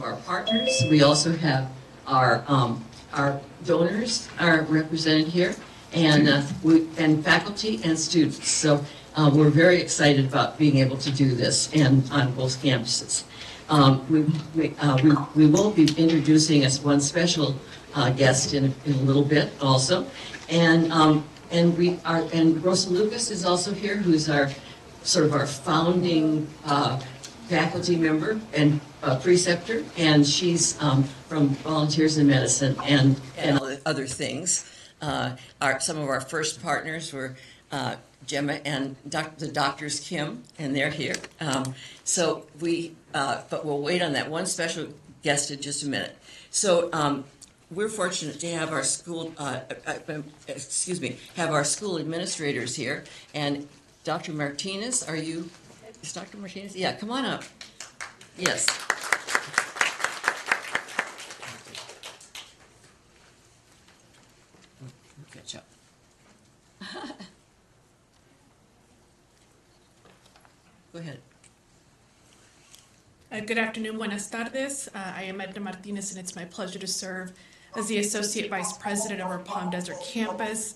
of our partners. We also have our donors are represented here, and faculty and students. So we're very excited about being able to do this and on both campuses. We will be introducing us one special guest in a little bit also, and Rosa Lucas is also here, who's our sort of our founding faculty member and preceptor, and she's from Volunteers in Medicine and other things. Some of our first partners were Gemma and the doctors Kim, and they're here. But we'll wait on that one special guest in just a minute. So we're fortunate to have our school, have our school administrators here. And Dr. Martinez, is Dr. Martinez? Yeah, come on up. Yes. Catch up. Go ahead. Good afternoon, buenas tardes. I am Edna Martinez, and it's my pleasure to serve as the Associate Vice President of our Palm Desert campus.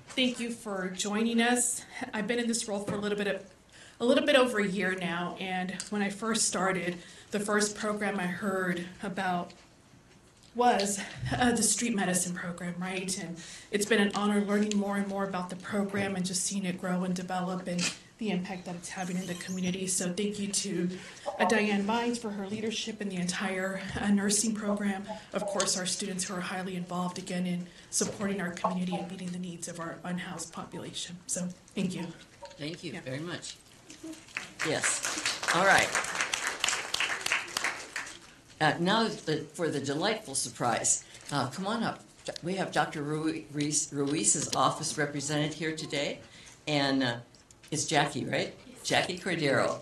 Thank you for joining us. I've been in this role for a little bit over a year now, and when I first started, the first program I heard about was the street medicine program, right? And it's been an honor learning more and more about the program and just seeing it grow and develop and the impact that it's having in the community. So thank you to Diane Vines for her leadership in the entire nursing program. Of course, our students who are highly involved, again, in supporting our community and meeting the needs of our unhoused population. So thank you. Thank you very much. Yes. All right. Now for the delightful surprise. Come on up. We have Dr. Ruiz's office represented here today, and it's Jackie, right? Yes. Jackie Cordero.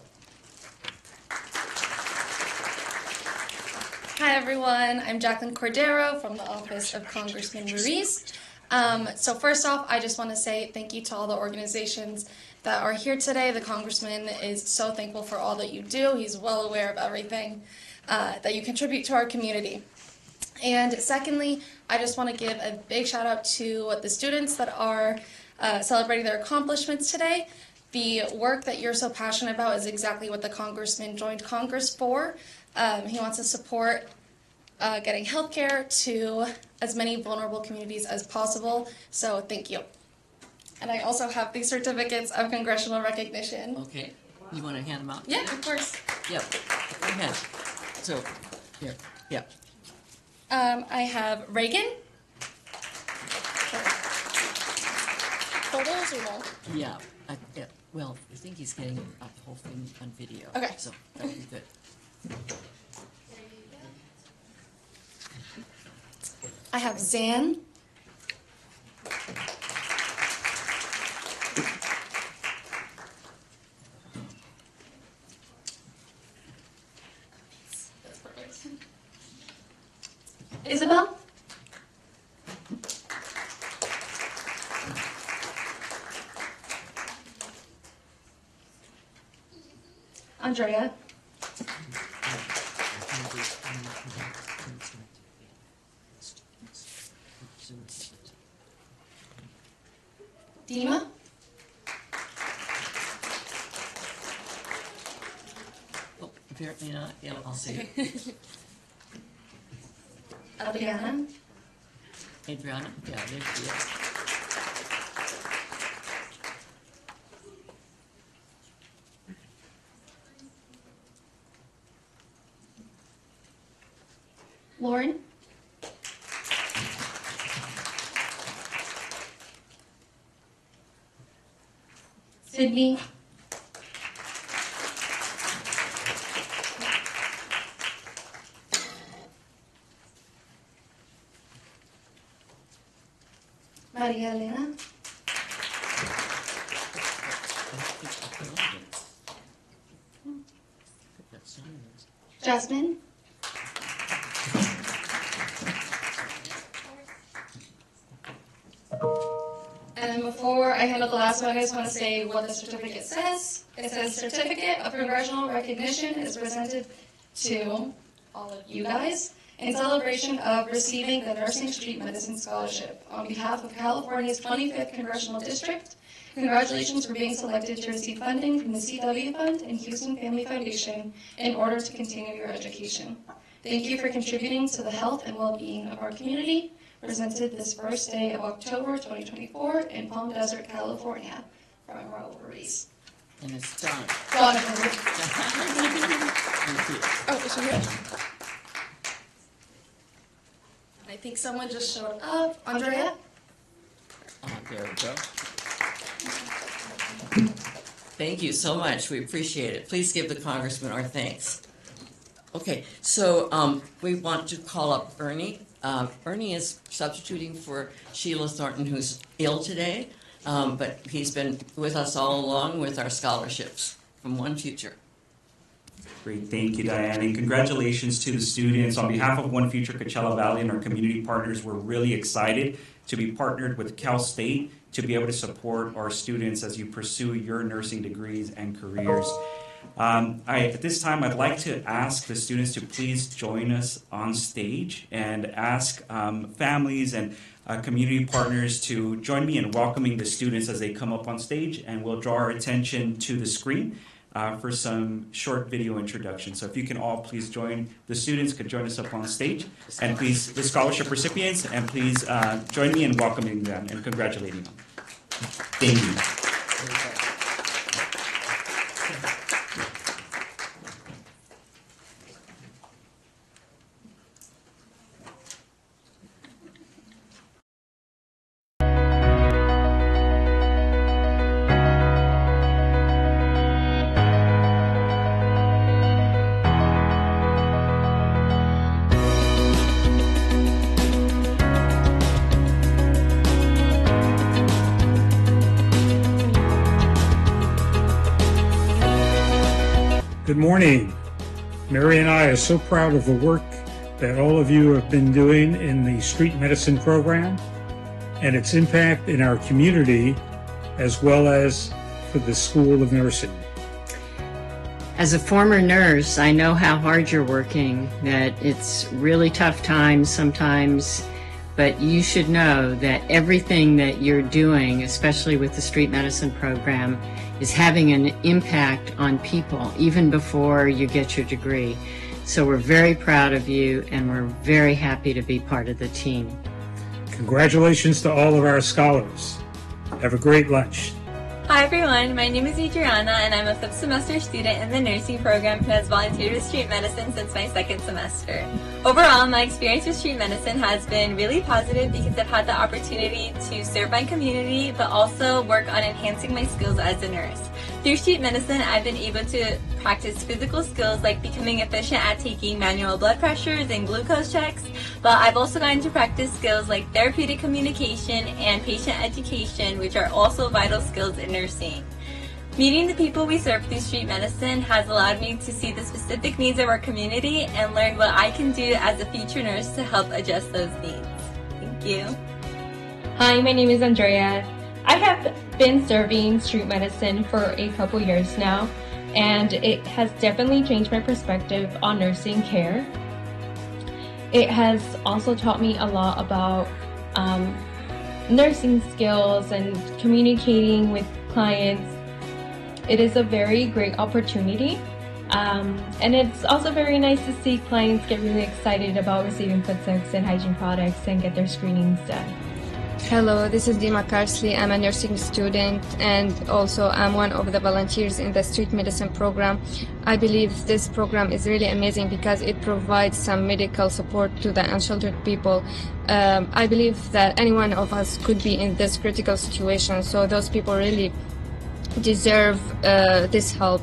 Hi, everyone. I'm Jacqueline Cordero from the Office of Congressman Ruiz. So first off, I just want to say thank you to all the organizations that are here today. The Congressman is so thankful for all that you do. He's well aware of everything that you contribute to our community. And secondly, I just want to give a big shout out to the students that are celebrating their accomplishments today. The work that you're so passionate about is exactly what the Congressman joined Congress for. He wants to support getting health care to as many vulnerable communities as possible. So thank you. And I also have these certificates of congressional recognition. Okay. You want to hand them out? Yeah, of course. Yep. Go ahead. So, here. Yeah. I have Reagan. Photos or no? Yeah. Well, I think he's getting the whole thing on video. Okay. So that would be good. I have Zan. That's perfect. Isabel. Andrea. Dima. Oh, apparently not. Yeah, I'll see. Adriana. Adriana? Yeah, there she is. Lauren. Sydney. Maria Elena. Jasmine. And before I handle the last one, I just want to say what the certificate says. It says, Certificate of Congressional Recognition is presented to all of you guys in celebration of receiving the Nursing Street Medicine Scholarship. On behalf of California's 25th Congressional District, congratulations for being selected to receive funding from the CW Fund and Houston Family Foundation in order to continue your education. Thank you for contributing to the health and well-being of our community, presented this first day of October 2024 in Palm Desert, California, from Raul Ruiz. And it's done. Donovan. Thank you. Oh, is she here? I think someone just showed up. Andrea? There we go. Thank you so much. We appreciate it. Please give the Congressman our thanks. Okay, so we want to call up Ernie. Ernie is substituting for Sheila Thornton, who's ill today, but he's been with us all along with our scholarships from One Future. Great, thank you, Diane, and congratulations to the students. On behalf of One Future Coachella Valley and our community partners, we're really excited to be partnered with Cal State to be able to support our students as you pursue your nursing degrees and careers. At this time, I'd like to ask the students to please join us on stage and ask families and community partners to join me in welcoming the students as they come up on stage, and we'll draw our attention to the screen for some short video introduction. So if you can all please join, the students could join us up on stage, and please, the scholarship recipients, and please join me in welcoming them and congratulating them. Thank you. Good morning. Mary and I are so proud of the work that all of you have been doing in the street medicine program and its impact in our community, as well as for the School of Nursing. As a former nurse, I know how hard you're working, that it's really tough times sometimes, but you should know that everything that you're doing, especially with the street medicine program, is having an impact on people even before you get your degree. So we're very proud of you, and we're very happy to be part of the team. Congratulations to all of our scholars. Have a great lunch. Hi everyone, my name is Adriana and I'm a 5th semester student in the nursing program who has volunteered with street medicine since my 2nd semester. Overall, my experience with street medicine has been really positive because I've had the opportunity to serve my community but also work on enhancing my skills as a nurse. Through street medicine, I've been able to practice physical skills like becoming efficient at taking manual blood pressures and glucose checks, but I've also gotten to practice skills like therapeutic communication and patient education, which are also vital skills in nursing. Meeting the people we serve through street medicine has allowed me to see the specific needs of our community and learn what I can do as a future nurse to help adjust those needs. Thank you. Hi, my name is Andrea. I have been serving street medicine for a couple years now, and it has definitely changed my perspective on nursing care. It has also taught me a lot about nursing skills and communicating with clients. It is a very great opportunity, and it's also very nice to see clients get really excited about receiving food soaks and hygiene products and get their screenings done. Hello, this is Dima Karsley. I'm a nursing student and also I'm one of the volunteers in the street medicine program. I believe this program is really amazing because it provides some medical support to the unsheltered people. I believe that any one of us could be in this critical situation, so those people really deserve this help.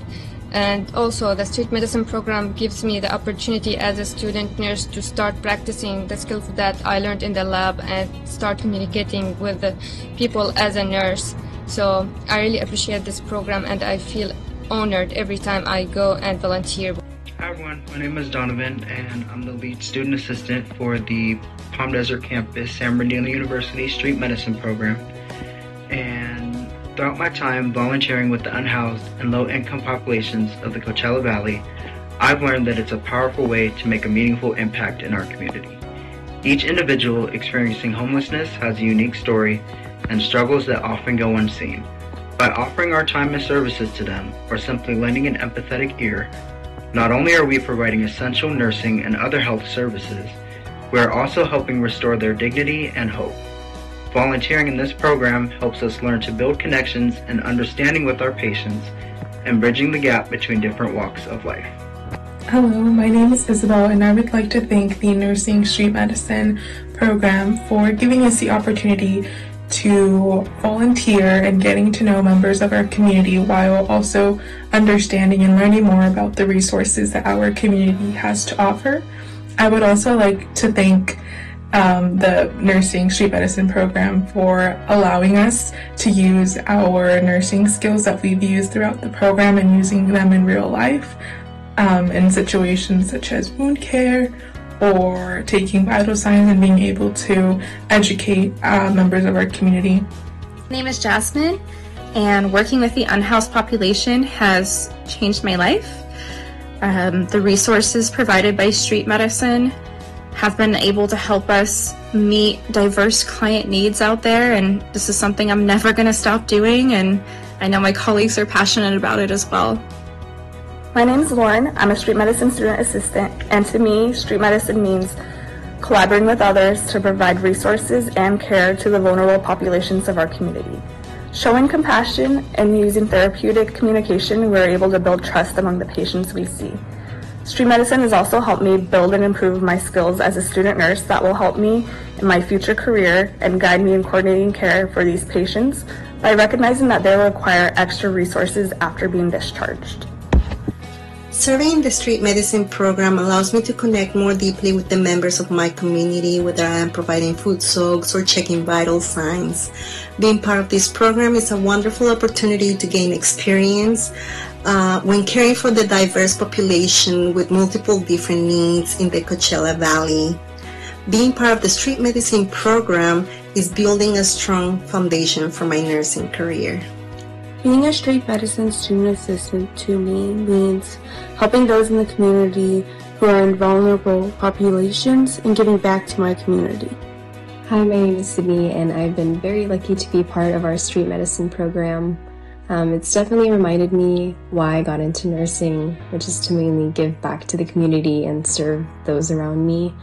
And also the street medicine program gives me the opportunity as a student nurse to start practicing the skills that I learned in the lab and start communicating with the people as a nurse. So I really appreciate this program and I feel honored every time I go and volunteer. Hi everyone, my name is Donovan and I'm the lead student assistant for the Palm Desert campus San Bernardino University Street Medicine program. And throughout my time volunteering with the unhoused and low-income populations of the Coachella Valley, I've learned that it's a powerful way to make a meaningful impact in our community. Each individual experiencing homelessness has a unique story and struggles that often go unseen. By offering our time and services to them, or simply lending an empathetic ear, not only are we providing essential nursing and other health services, we are also helping restore their dignity and hope. Volunteering in this program helps us learn to build connections and understanding with our patients and bridging the gap between different walks of life. Hello, my name is Isabel, and I would like to thank the Nursing Street Medicine program for giving us the opportunity to volunteer and getting to know members of our community while also understanding and learning more about the resources that our community has to offer. I would also like to thank the Nursing Street Medicine program for allowing us to use our nursing skills that we've used throughout the program and using them in real life in situations such as wound care or taking vital signs and being able to educate members of our community. My name is Jasmine, and working with the unhoused population has changed my life. The resources provided by Street Medicine have been able to help us meet diverse client needs out there, and this is something I'm never going to stop doing, and I know my colleagues are passionate about it as well. My name is Lauren. I'm a street medicine student assistant, and to me, street medicine means collaborating with others to provide resources and care to the vulnerable populations of our community. Showing compassion and using therapeutic communication, we're able to build trust among the patients we see. Street medicine has also helped me build and improve my skills as a student nurse that will help me in my future career and guide me in coordinating care for these patients by recognizing that they require extra resources after being discharged. Serving in the street medicine program allows me to connect more deeply with the members of my community, whether I am providing food soaks or checking vital signs. Being part of this program is a wonderful opportunity to gain experience when caring for the diverse population with multiple different needs in the Coachella Valley. Being part of the street medicine program is building a strong foundation for my nursing career. Being a street medicine student assistant to me means helping those in the community who are in vulnerable populations and giving back to my community. Hi, my name is Sydney, and I've been very lucky to be part of our street medicine program. It's definitely reminded me why I got into nursing, which is to mainly give back to the community and serve those around me.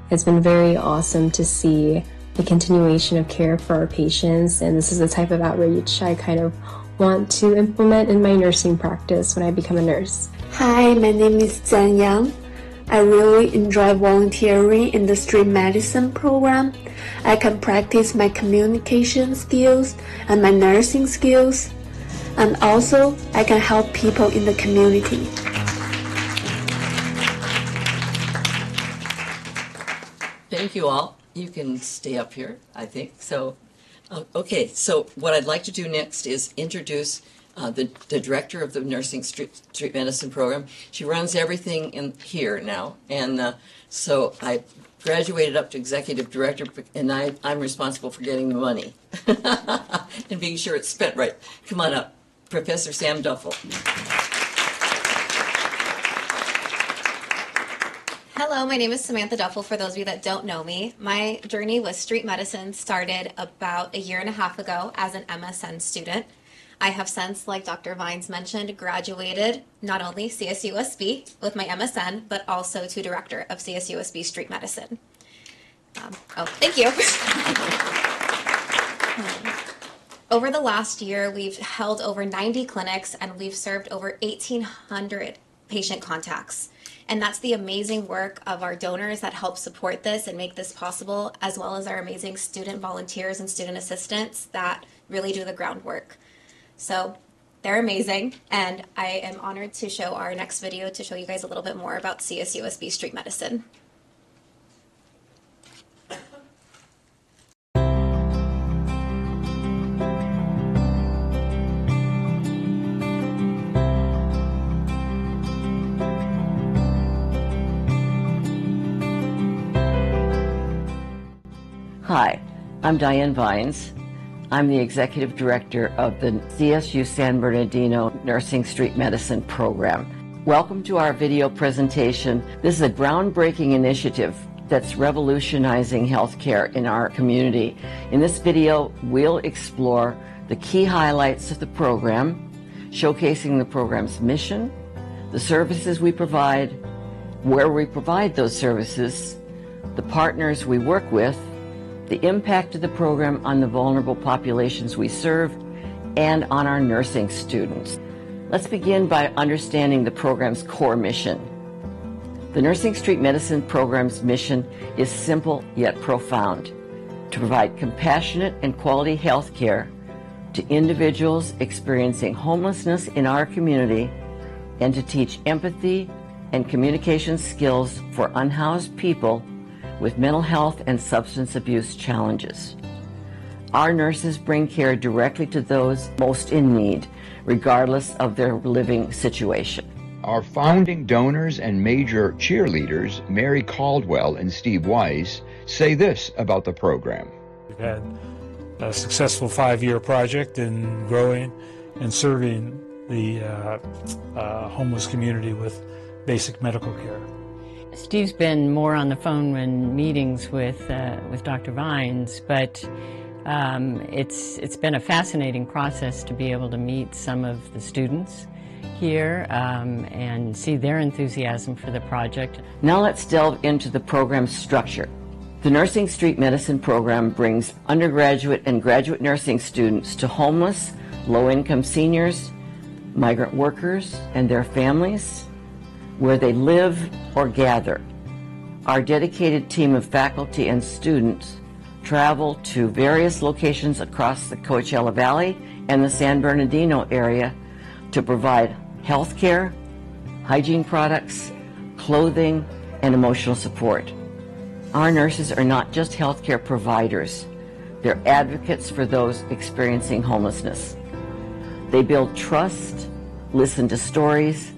It's been very awesome to see the continuation of care for our patients, and this is the type of outreach I kind of want to implement in my nursing practice when I become a nurse. Hi, my name is Zhan Yang. I really enjoy volunteering in the street medicine program. I can practice my communication skills and my nursing skills, and also I can help people in the community. Thank you all. You can stay up here, I think. So, okay, so what I'd like to do next is introduce the director of the Nursing Street Medicine Program. She runs everything in here now, and so I graduated up to executive director, and I'm responsible for getting the money and being sure it's spent right. Come on up, Professor Sam Duffel. Hello, my name is Samantha Duffel, for those of you that don't know me. My journey with street medicine started about 1.5 years ago as an MSN student. I have since, like Dr. Vines mentioned, graduated not only CSUSB with my MSN, but also to director of CSUSB Street Medicine. Thank you. Over the last year, we've held over 90 clinics and we've served over 1,800 patient contacts. And that's the amazing work of our donors that help support this and make this possible, as well as our amazing student volunteers and student assistants that really do the groundwork. So they're amazing, and I am honored to show our next video to show you guys a little bit more about CSUSB Street Medicine. Hi, I'm Diane Vines. I'm the Executive Director of the CSU San Bernardino Nursing Street Medicine Program. Welcome to our video presentation. This is a groundbreaking initiative that's revolutionizing healthcare in our community. In this video, we'll explore the key highlights of the program, showcasing the program's mission, the services we provide, where we provide those services, the partners we work with, the impact of the program on the vulnerable populations we serve, and on our nursing students. Let's begin by understanding the program's core mission. The Nursing Street Medicine program's mission is simple yet profound: to provide compassionate and quality health care to individuals experiencing homelessness in our community, and to teach empathy and communication skills for unhoused people with mental health and substance abuse challenges. Our nurses bring care directly to those most in need, regardless of their living situation. Our founding donors and major cheerleaders, Mary Caldwell and Steve Wise, say this about the program. We've had a successful 5-year project in growing and serving the homeless community with basic medical care. Steve's been more on the phone in meetings with Dr. Vines, but it's been a fascinating process to be able to meet some of the students here and see their enthusiasm for the project. Now let's delve into the program's structure. The Nursing Street Medicine program brings undergraduate and graduate nursing students to homeless, low-income seniors, migrant workers, and their families, where they live or gather. Our dedicated team of faculty and students travel to various locations across the Coachella Valley and the San Bernardino area to provide health care, hygiene products, clothing, and emotional support. Our nurses are not just healthcare providers, they're advocates for those experiencing homelessness. They build trust, listen to stories,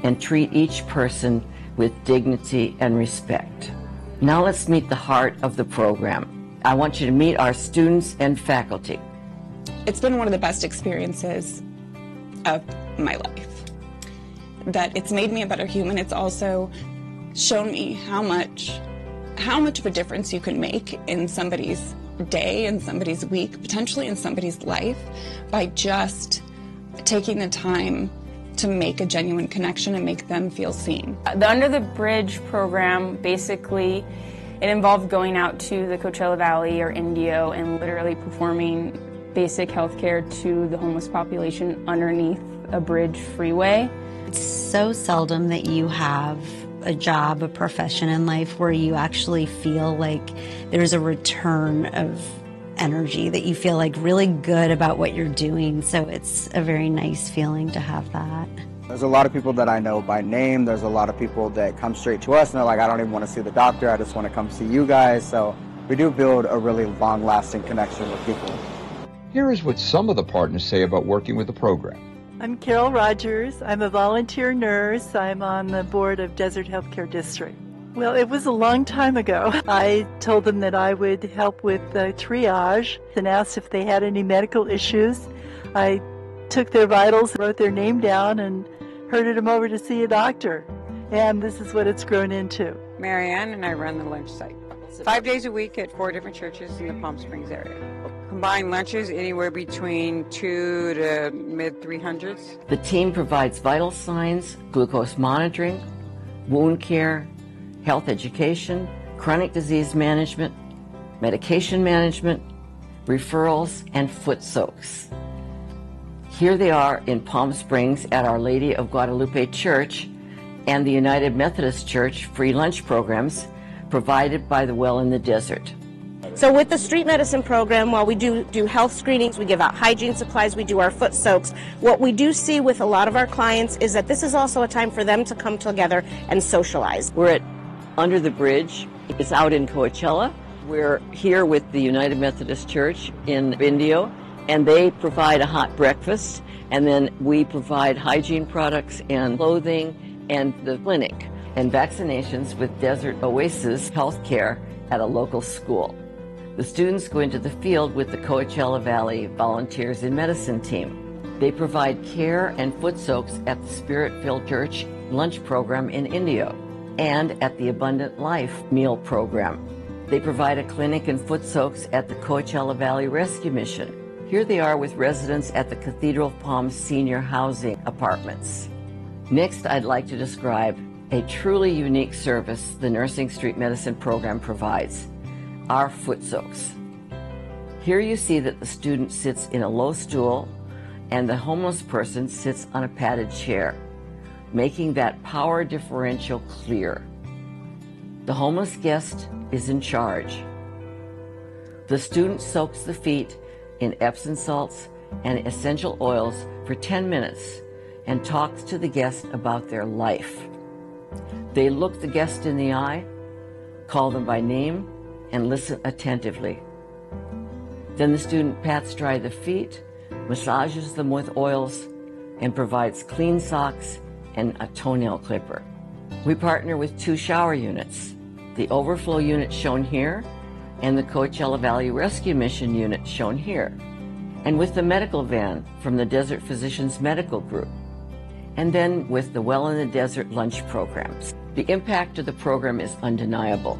and treat each person with dignity and respect. Now let's meet the heart of the program. I want you to meet our students and faculty. It's been one of the best experiences of my life. That it's made me a better human. It's also shown me how much of a difference you can make in somebody's day, in somebody's week, potentially in somebody's life, by just taking the time to make a genuine connection and make them feel seen. The Under the Bridge program, basically, it involved going out to the Coachella Valley or Indio and literally performing basic health care to the homeless population underneath a bridge freeway. It's so seldom that you have a job, a profession in life where you actually feel like there's a return of energy, that you feel like really good about what you're doing. So it's a very nice feeling to have that. There's a lot of people that I know by name. There's a lot of people that come straight to us and they're like, I don't even want to see the doctor, I just want to come see you guys. So we do build a really long-lasting connection with people. Here is what some of the partners say about working with the program. I'm Carol Rogers. I'm a volunteer nurse. I'm on the board of Desert Healthcare District. Well, it was a long time ago. I told them that I would help with triage and asked if they had any medical issues. I took their vitals, wrote their name down, and herded them over to see a doctor. And this is what it's grown into. Marianne and I run the lunch site. 5 days a week at 4 different churches in the Palm Springs area. Combined lunches anywhere between 2 to mid-300s. The team provides vital signs, glucose monitoring, wound care, health education, chronic disease management, medication management, referrals, and foot soaks. Here they are in Palm Springs at Our Lady of Guadalupe Church and the United Methodist Church free lunch programs provided by the Well in the Desert. So with the street medicine program, while we do health screenings, we give out hygiene supplies, we do our foot soaks, what we do see with a lot of our clients is that this is also a time for them to come together and socialize. We're at Under the Bridge. It's out in Coachella. We're here with the United Methodist Church in Indio, and they provide a hot breakfast, and then we provide hygiene products and clothing and the clinic and vaccinations with Desert Oasis Healthcare at a local school. The students go into the field with the Coachella Valley Volunteers in Medicine team. They provide care and foot soaks at the Spirit-Filled Church lunch program in Indio and at the Abundant Life meal program. They provide a clinic and foot soaks at the Coachella Valley Rescue Mission. Here they are with residents at the Cathedral of Palms Senior Housing Apartments. Next, I'd like to describe a truly unique service the Nursing Street Medicine program provides, our foot soaks. Here you see that the student sits in a low stool and the homeless person sits on a padded chair, making that power differential clear. The homeless guest is in charge. The student soaks the feet in Epsom salts and essential oils for 10 minutes and talks to the guest about their life. They look the guest in the eye, call them by name, and listen attentively. Then the student pats dry the feet, massages them with oils, and provides clean socks and a toenail clipper. We partner with 2 shower units, the overflow unit shown here and the Coachella Valley Rescue Mission unit shown here, and with the medical van from the Desert Physicians Medical Group, and then with the Well in the Desert lunch programs. The impact of the program is undeniable.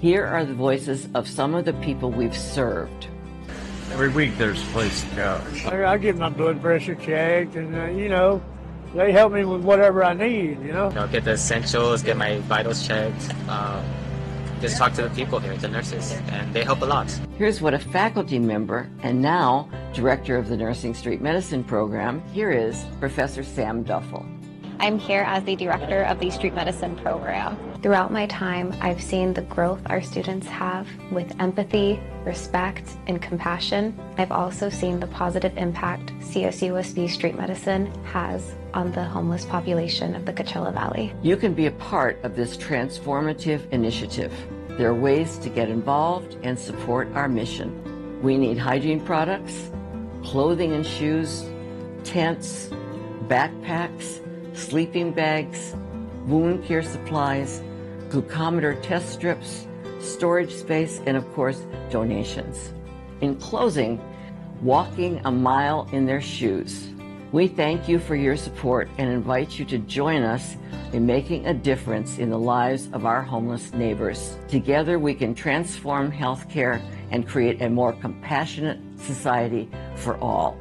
Here are the voices of some of the people we've served. Every week there's a place to go. I get my blood pressure checked, and they help me with whatever I need. Get the essentials, get my vitals checked. Just talk to the people here, the nurses, and they help a lot. Here's what a faculty member and now director of the Nursing Street Medicine program, here is Professor Sam Duffel. I'm here as the director of the Street Medicine program. Throughout my time, I've seen the growth our students have with empathy, respect, and compassion. I've also seen the positive impact CSUSB Street Medicine has on the homeless population of the Coachella Valley. You can be a part of this transformative initiative. There are ways to get involved and support our mission. We need hygiene products, clothing and shoes, tents, backpacks, sleeping bags, wound care supplies, glucometer test strips, storage space, and of course, donations. In closing, walking a mile in their shoes. We thank you for your support and invite you to join us in making a difference in the lives of our homeless neighbors. Together, we can transform healthcare and create a more compassionate society for all.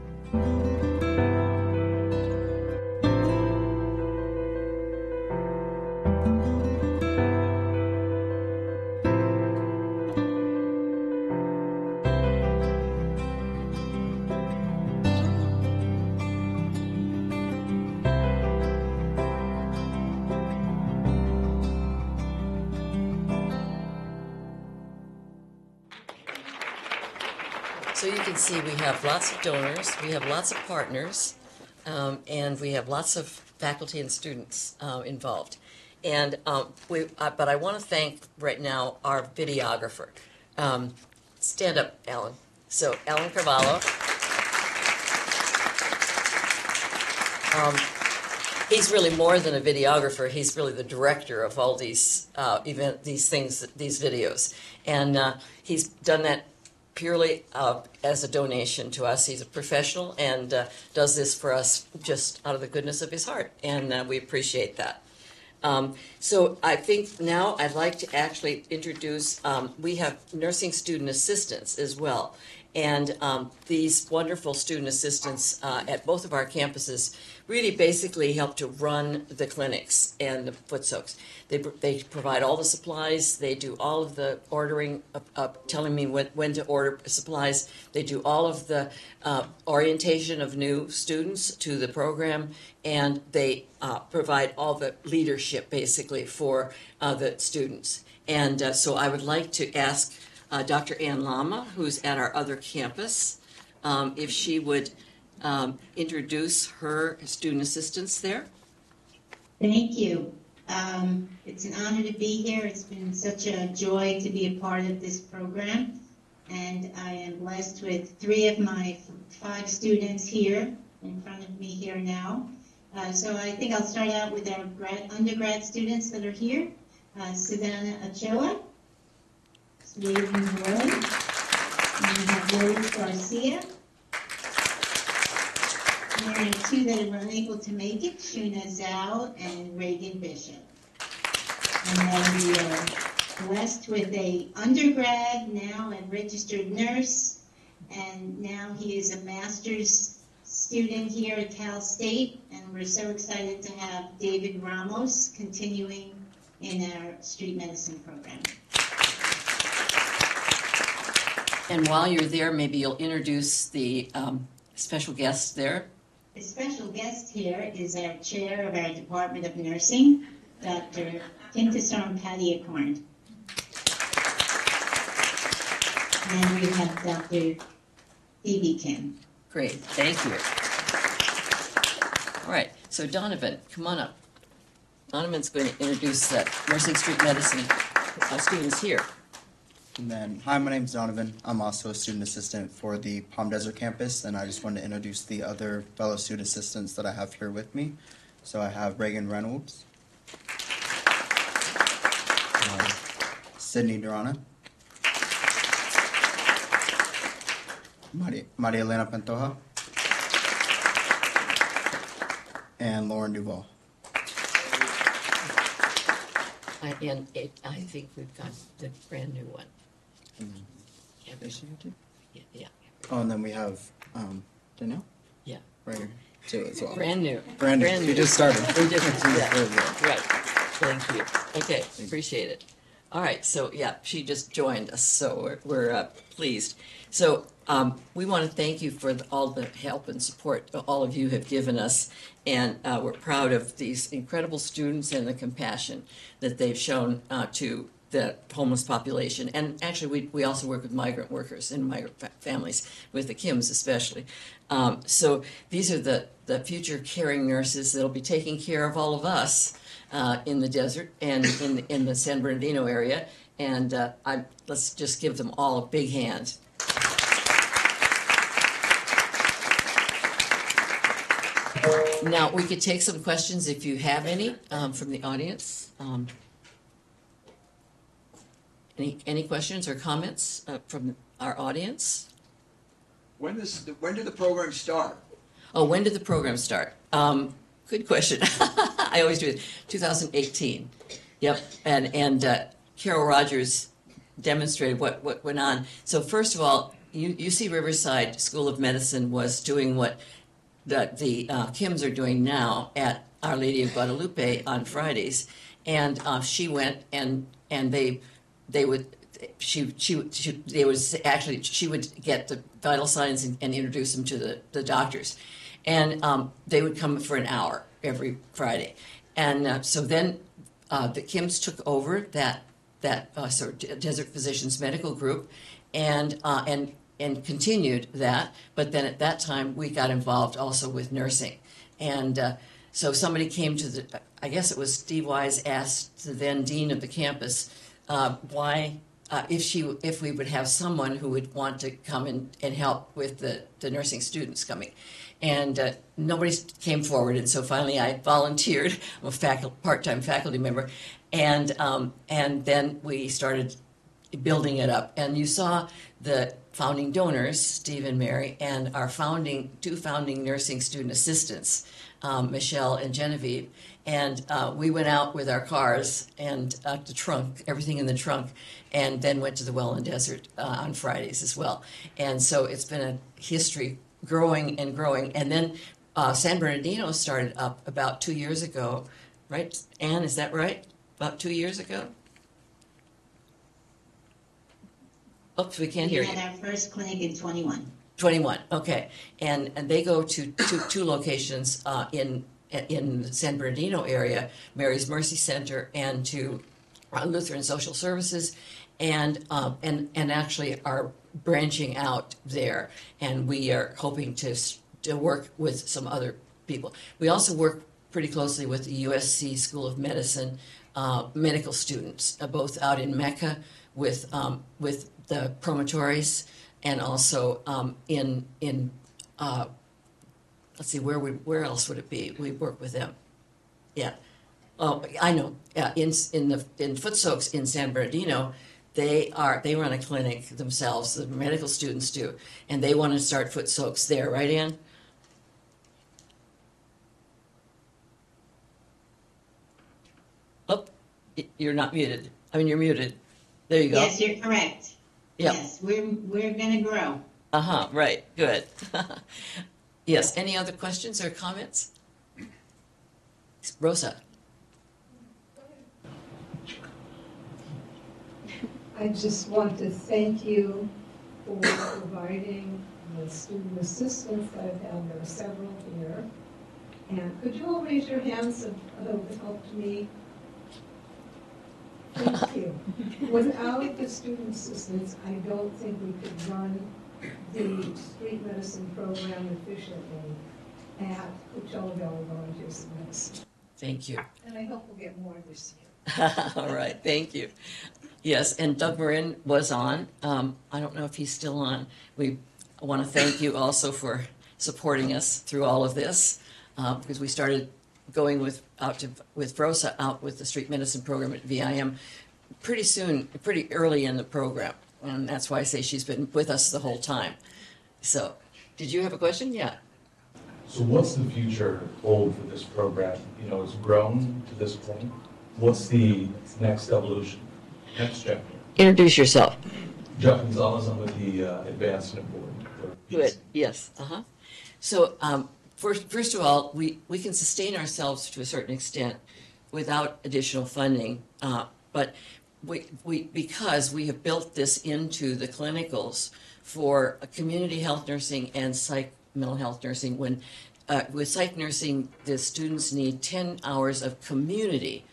So you can see we have lots of donors, we have lots of partners, and we have lots of faculty and students involved. And but I want to thank right now our videographer. Stand up, Alan. So Alan Carvalho. He's really more than a videographer. He's really the director of all these these videos, and he's done that purely as a donation to us. He's a professional and does this for us just out of the goodness of his heart, and we appreciate that. So I think now I'd like to actually introduce, we have nursing student assistants as well, and these wonderful student assistants at both of our campuses really basically help to run the clinics and the foot soaks. They provide all the supplies. They do all of the ordering, telling me when to order supplies. They do all of the orientation of new students to the program, and they provide all the leadership basically for the students. And so I would like to ask Dr. Ann Lama, who's at our other campus, if she would introduce her student assistants there. Thank you. It's an honor to be here. It's been such a joy to be a part of this program, and I am blessed with 3 of my 5 students here in front of me here now. So I think I'll start out with our undergrad students that are here. Savannah Ochoa, Raven Roy, and we have Rose Garcia, And there are two that are unable to make it, Shuna Zhao and Reagan Bishop. And then we are blessed with a undergrad, now a registered nurse, and now he is a master's student here at Cal State, and we're so excited to have David Ramos continuing in our street medicine program. And while you're there, maybe you'll introduce the special guest there. The special guest here is our chair of our Department of Nursing, Dr. Kintasarn Padiakorn. And we have Dr. Phoebe Kim. Great, thank you. All right, so Donovan, come on up. Donovan's going to introduce the nursing street medicine students here. And then, hi, my name's Donovan. I'm also a student assistant for the Palm Desert campus, and I just wanted to introduce the other fellow student assistants that I have here with me. So I have Reagan Reynolds, Sydney Durana, Maria Elena Pantoja, and Lauren Duval. And I think we've got the brand new one. Yeah, yeah. Oh, and then we have Danielle? Yeah. Right here, too, as well. Brand new. Brand new. We just started. We just, yeah. Right. Thank you. Okay, appreciate it. All right, so yeah, she just joined us, so we're pleased. So we want to thank you for all the help and support all of you have given us, and we're proud of these incredible students and the compassion that they've shown to the homeless population. And actually, we also work with migrant workers and migrant families, with the Kims especially. So these are the future caring nurses that'll be taking care of all of us in the desert and in the San Bernardino area. And let's just give them all a big hand. Now, we could take some questions if you have any from the audience. Any questions or comments from our audience? When did the program start? Oh, when did the program start? Good question. I always do it. 2018. Yep. And Carol Rogers demonstrated what went on. So first of all, UC Riverside School of Medicine was doing what the Kims are doing now at Our Lady of Guadalupe on Fridays, and she went she would get the vital signs and introduce them to the doctors, and they would come for an hour every Friday, and so then the Kims took over that sort of Desert Physicians Medical Group, and continued that. But then at that time we got involved also with nursing, and so somebody came to I guess it was Steve Wise asked the then dean of the campus why. If we would have someone who would want to come and help with the nursing students coming. And nobody came forward, and so finally I volunteered. I'm a part-time faculty member, and then we started building it up. And you saw the founding donors, Steve and Mary, and our two founding nursing student assistants, Michelle and Genevieve. And we went out with our cars and the trunk, everything in the trunk, and then went to the Welland Desert on Fridays as well. And so it's been a history growing and growing. And then San Bernardino started up about 2 years ago, right? Anne, is that right? About 2 years ago? Oops, we can't hear you. We had our first clinic in 21. 21, okay. And they go to two locations in the San Bernardino area, Mary's Mercy Center, and to Lutheran Social Services, and actually are branching out there. And we are hoping to work with some other people. We also work pretty closely with the USC School of Medicine medical students, both out in Mecca with the promotores, and also let's see, where else would it be? We work with them. Yeah. Oh, I know. In Foot Soaks in San Bernardino, they run a clinic themselves. The medical students do, and they want to start Foot Soaks there, right, Ann? You're not muted. I mean, you're muted. There you go. Yes, you're correct. Yep. Yes, we're going to grow. Uh-huh, right, good. Yes, any other questions or comments? Rosa? I just want to thank you for providing the student assistance I've had. There are several here. And could you all raise your hands who have helped me? Thank you. Without the student assistance, I don't think we could run the street medicine program efficiently at Coachella Valley Volunteers of Medicine. Thank you. And I hope we'll get more this year. All right, thank you. Yes, and Doug Marin was on. I don't know if he's still on. We want to thank you also for supporting us through all of this, because we started going with Rosa out with the street medicine program at VIM pretty soon, pretty early in the program. And that's why I say she's been with us the whole time. So, did you have a question? Yeah. So what's the future hold for this program? You know, it's grown to this point. What's the next evolution, next chapter? Introduce yourself. Jeff Gonzalez, I'm with the Advancement Board. Good, yes, uh-huh. So, first of all, we can sustain ourselves to a certain extent without additional funding, but because we have built this into the clinicals for community health nursing and mental health nursing. When with psych nursing, the students need 10 hours of community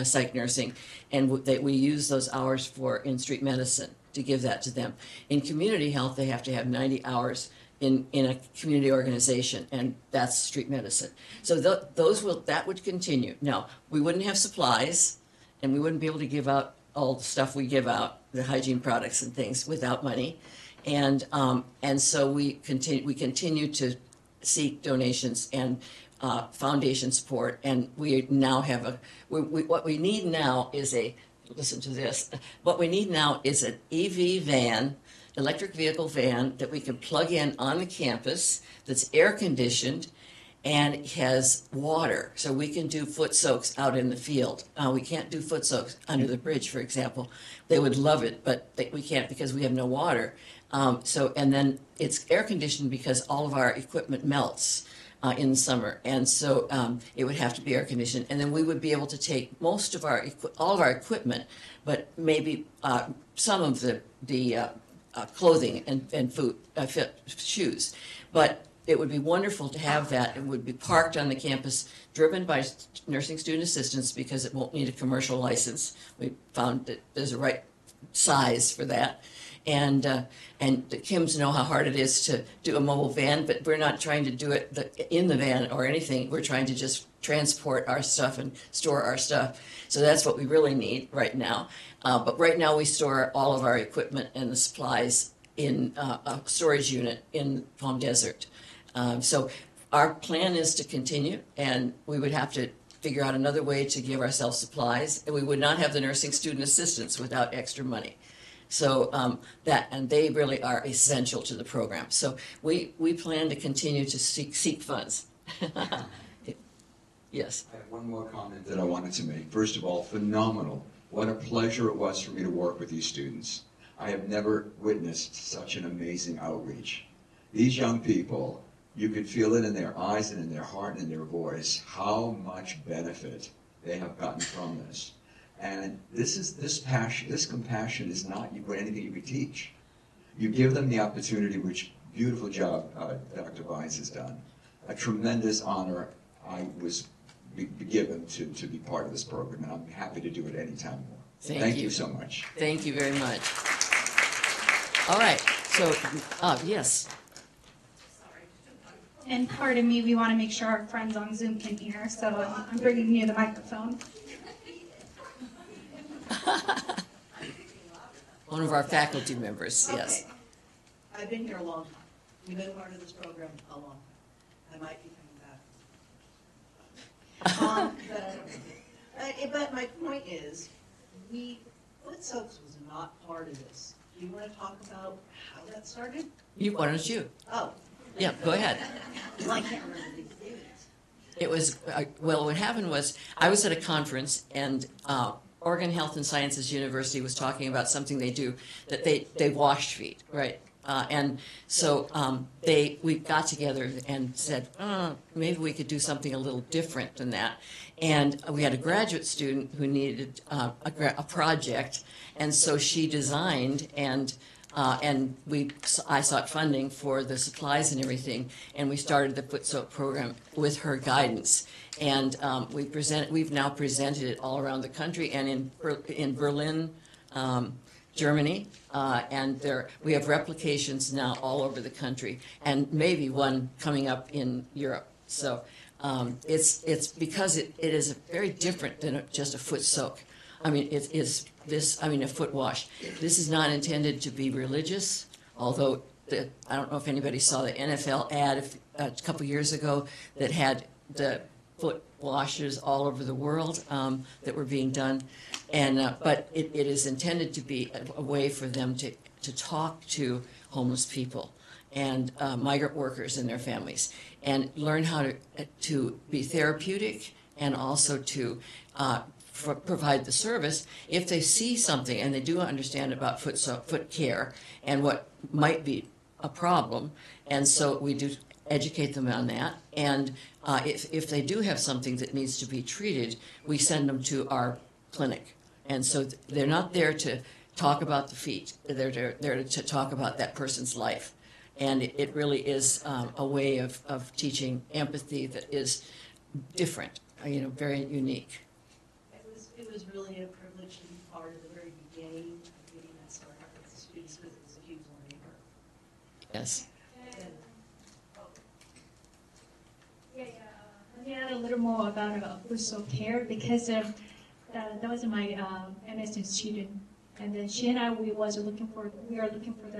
psych nursing, and we use those hours in street medicine to give that to them. In community health, they have to have 90 hours in a community organization, and that's street medicine. So that would continue. Now, we wouldn't have supplies, and we wouldn't be able to give out all the stuff we give out, the hygiene products and things, without money. And so we continue to seek donations and foundation support. And we now have what we need now is listen to this. What we need now is an EV van, electric vehicle van, that we can plug in on the campus, that's air conditioned and has water, so we can do foot soaks out in the field. We can't do foot soaks under the bridge, for example. They would love it, but we can't because we have no water. And then it's air conditioned because all of our equipment melts in the summer, and so it would have to be air conditioned. And then we would be able to take all of our equipment, but maybe some of the clothing and food, shoes. But it would be wonderful to have that. It would be parked on the campus, driven by nursing student assistants, because it won't need a commercial license. We found that there's a right size for that. And the Kims know how hard it is to do a mobile van, but we're not trying to do it in the van or anything. We're trying to just transport our stuff and store our stuff. So that's what we really need right now. But right now we store all of our equipment and the supplies in a storage unit in Palm Desert. So our plan is to continue, and we would have to figure out another way to give ourselves supplies, and we would not have the nursing student assistants without extra money. So and they really are essential to the program. So we plan to continue to seek funds. Yes. I have one more comment that I wanted to make. First of all, phenomenal. What a pleasure it was for me to work with these students. I have never witnessed such an amazing outreach. These young people, you could feel it in their eyes and in their heart and in their voice, how much benefit they have gotten from this. And this compassion is not anything you could teach. You give them the opportunity, which beautiful job Dr. Vines has done. A tremendous honor I was given to be part of this program, and I'm happy to do it anytime more. Thank you so much. Thank you very much. All right, so, yes. And pardon me, we want to make sure our friends on Zoom can hear, so I'm bringing you the microphone. One of our faculty members, yes. I've been here a long time. We've been part of this program a long time. I might be coming back. But my point is, Foot Soaks was not part of this. Do you want to talk about how that started? Why don't you? Oh. Yeah, go ahead. Well, I can't remember the dates. It was, well, what happened was, I was at a conference, and Oregon Health and Sciences University was talking about something they do, that they wash feet, right? And so we got together and said, maybe we could do something a little different than that. And we had a graduate student who needed a project, and so she designed, and I sought funding for the supplies and everything, and we started the Foot Soak program with her guidance. And we've now presented it all around the country, and in Berlin, Germany, and we have replications now all over the country, and maybe one coming up in Europe. So it's because it is very different than just a foot soak. I mean, a foot wash. This is not intended to be religious, although I don't know if anybody saw the NFL ad a couple years ago that had the foot washes all over the world that were being done, and but it is intended to be a way for them to talk to homeless people and migrant workers and their families, and learn how to be therapeutic, and also to provide the service if they see something and they do understand about foot care and what might be a problem. And so we do educate them on that, and if they do have something that needs to be treated, we send them to our clinic. And so they're not there to talk about the feet, they're there to talk about that person's life. And it really is a way of teaching empathy that is different, very unique. It was really a privilege to be part of the very beginning of getting that started with the students, because it was a huge learning curve. Yes. Let me add a little more about Foot Soak care, because that was my MSN student, and then she and I we are looking for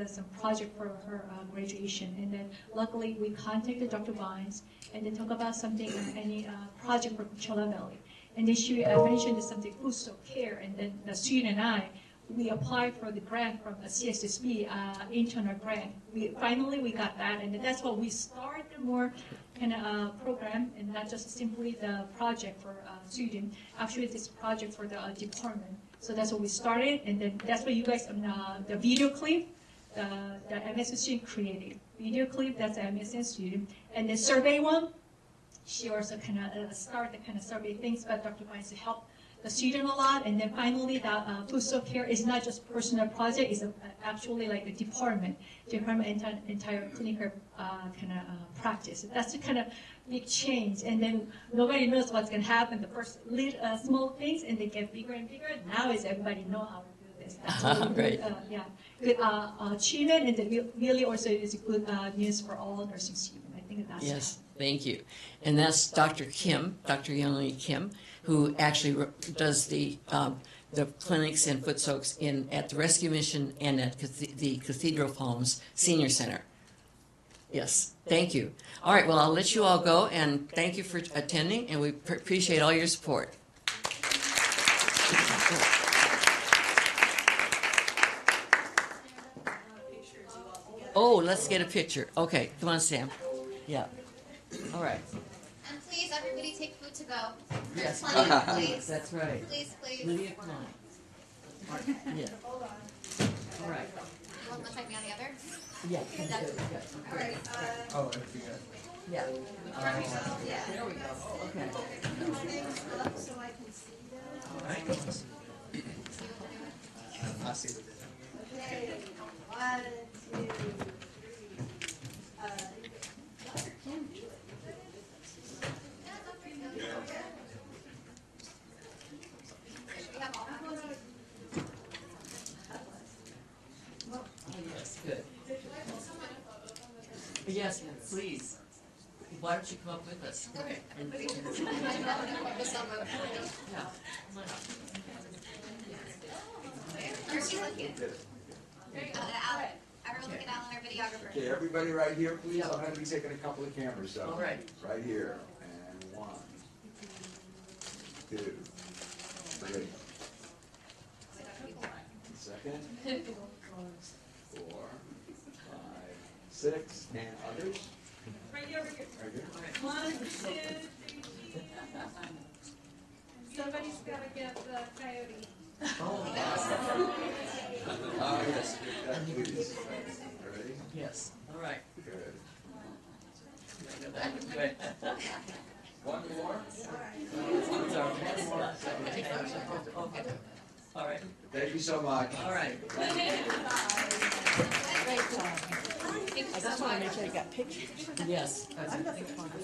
some project for her graduation, and then luckily we contacted Dr. Vines and then talk about something, any project for Coachella Valley, and then she mentioned something Foot Soak care, and then the student and I we applied for the grant from a CSSB internal grant. We got that, and that's what we started more kind of program, and not just simply the project for student. Actually, this project for the department. So that's what we started, and then that's what you guys the video clip, the MSN student created. Video clip, that's the MSN student, and the survey one. She also kind of started kind of survey things, but Dr. Vines to help the student a lot, and then finally the Foot Soak care is not just personal project, it's actually like a department entire clinical kind of practice. That's the kind of big change, and then nobody knows what's going to happen. The first small things, and they get bigger and bigger. Now is everybody know how to do this. That's really right. Good achievement, and then really also is good news for all nursing students. I think that's yes. Thank you. And that's Dr. Kim, Dr. Young-Lee Kim, who actually does the clinics and foot soaks at the Rescue Mission and at the Cathedral Palms Senior Center. Yes, thank you. All right, well, I'll let you all go, and thank you for attending, and we appreciate all your support. Oh, let's get a picture. Okay, come on, Sam. Yeah. All right. And please, everybody take food to go. There's Yes, plenty of plates. that's right. Please, please. Lydia, come on. Yeah. All right. One side, me on the other? Yeah. All right. Oh, yeah. There we go. Okay. So I can see that. All right. I see it. Okay. 1, 2, 3. Dr. Kim, Yes, good. Yes, please. Why don't you come up with us? Okay. Yeah. Everyone look at Alan, our videographer. Okay, everybody right here, please. I'm going to be taking a couple of cameras. So all right. Right here. And 1, 2, 3. Second. 4, 5, 6. And others? Right here, right here. Right here. All right. 1, 2, 3. Somebody's got to get the coyote. Yes, please. Ready? Yes, all right. Good. Good. One more? Okay. All right. Thank you so much. All right. I just want to make sure I got pictures. Yes.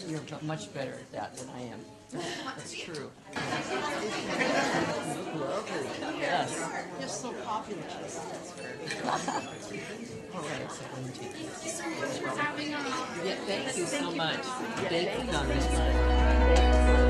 You're much better at that than I am. That's true. Yes. You're so popular. All right. Thank you so much for having us. Yeah, thank you so much. Thank you, Congressman.